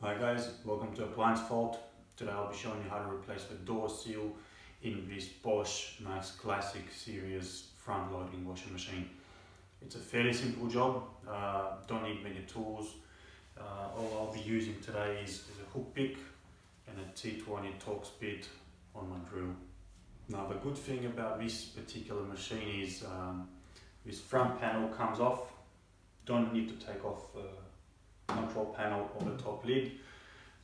Hi guys, welcome to Appliance Fault. Today I'll be showing you how to replace the door seal in this Bosch Maxx Classixx series front loading washing machine. It's a fairly simple job, don't need many tools. All I'll be using today is a hook pick and a T20 Torx bit on my drill. Now the good thing about this particular machine is this front panel comes off. Don't need to take off control panel or the top lid.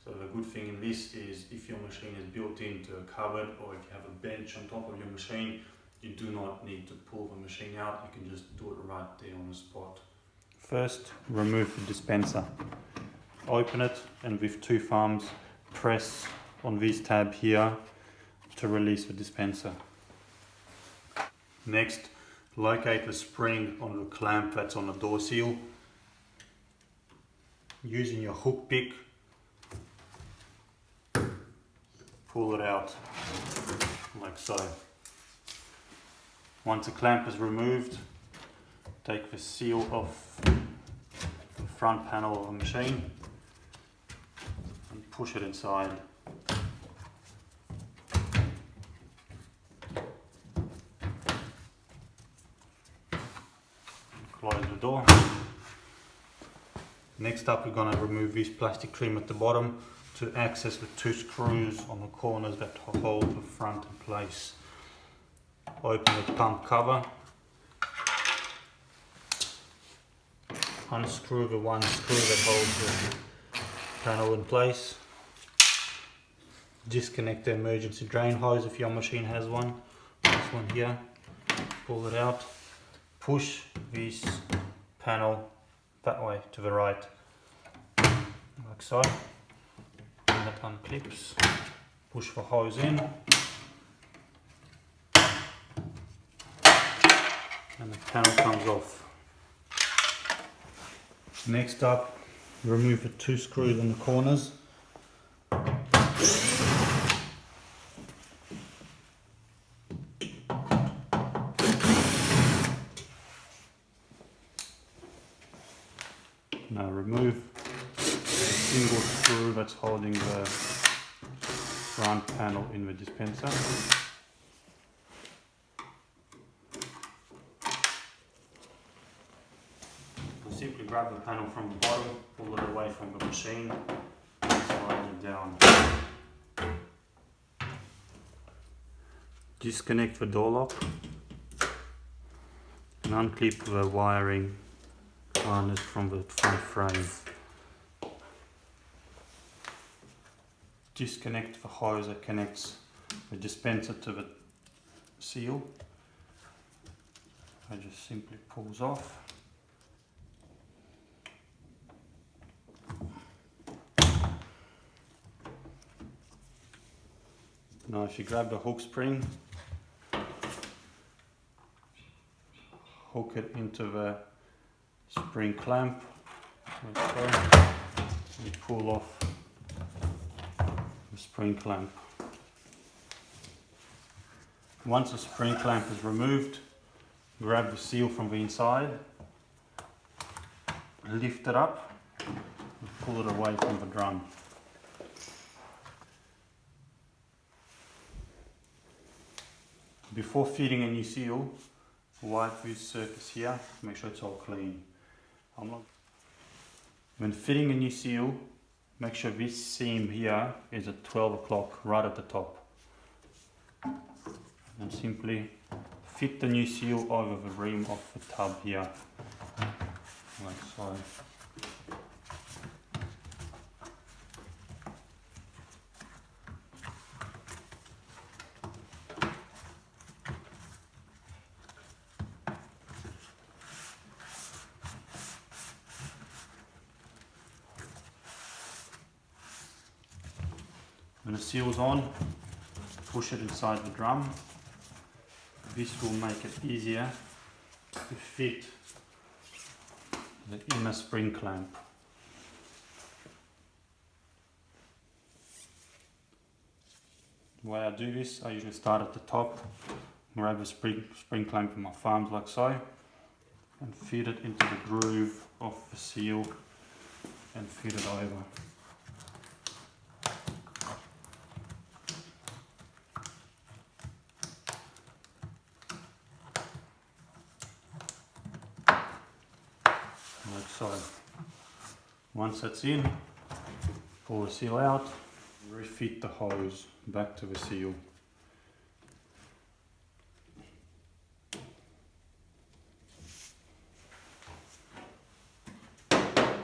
So the good thing in this is if your machine is built into a cupboard or if you have a bench on top of your machine, you do not need to pull the machine out, you can just do it right there on the spot. First, remove the dispenser. Open it and with two thumbs press on this tab here to release the dispenser. Next, locate the spring on the clamp that's on the door seal. Using your hook pick, pull it out like so. Once the clamp is removed, take the seal off the front panel of the machine and push it inside. Close the door. Next up, we're going to remove this plastic trim at the bottom to access the two screws on the corners that hold the front in place. Open the pump cover. Unscrew the one screw that holds the panel in place. Disconnect the emergency drain hose if your machine has one. This one here. Pull it out. Push this panel that way to the right, like so. And that unclips. Push the hose in, and the panel comes off. Next up, remove the two screws on the corners. Now remove the single screw that's holding the front panel in the dispenser. We'll simply grab the panel from the bottom, pull it away from the machine, and slide it down. Disconnect the door lock and unclip the wiring harness from the front frame. Disconnect the hose that connects the dispenser to the seal. It just simply pulls off. Now if you grab the hook spring, hook it into the spring clamp, like so. You pull off the spring clamp. Once the spring clamp is removed, grab the seal from the inside, lift it up, and pull it away from the drum. Before fitting a new seal, wipe this surface here, make sure it's all clean. When fitting a new seal, make sure this seam here is at 12 o'clock, right at the top. And simply fit the new seal over the rim of the tub here, like so. When the seal is on, push it inside the drum. This will make it easier to fit the inner spring clamp. The way I do this, I usually start at the top, grab the spring clamp with my thumbs like so, and feed it into the groove of the seal and feed it over. Once that's in, pull the seal out, refit the hose back to the seal.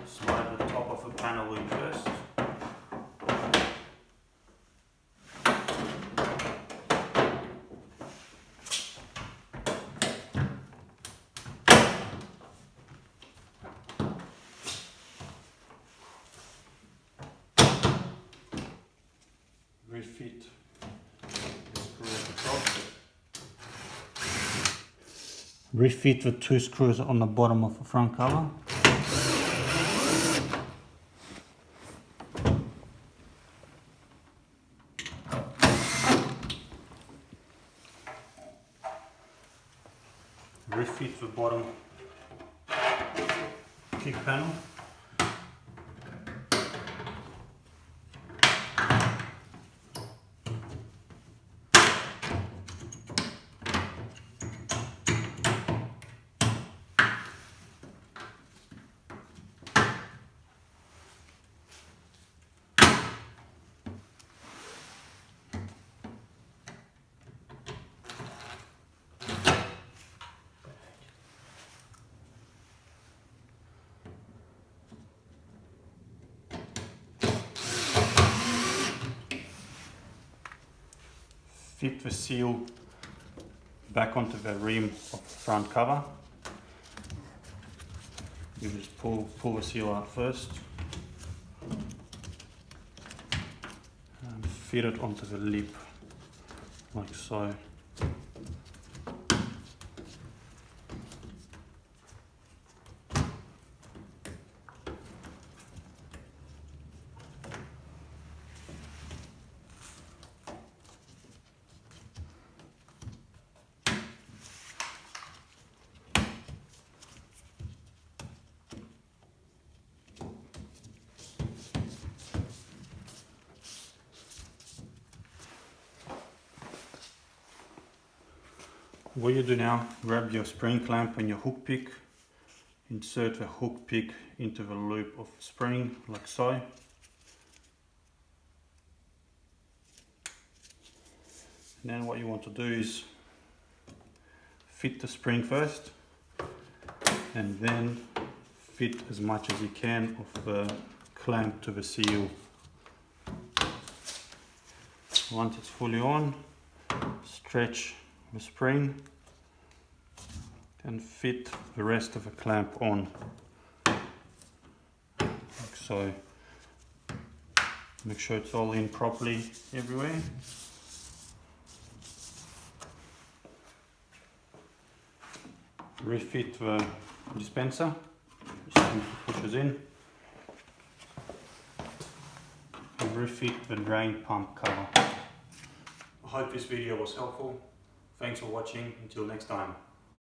Slide the top of the panel in first. Refit the screw at the top. Refit the 2 screws on the bottom of the front cover. Refit the bottom kick panel. Fit the seal back onto the rim of the front cover. You just pull the seal out first and fit it onto the lip like so. What you do now, grab your spring clamp and your hook pick, insert the hook pick into the loop of the spring like so. And then what you want to do is fit the spring first and then fit as much as you can of the clamp to the seal. Once it's fully on, stretch the spring and fit the rest of the clamp on like so. Make sure it's all in properly everywhere. Refit the dispenser, just pushes in, and refit the drain pump cover. I hope this video was helpful. Thanks for watching. Until next time.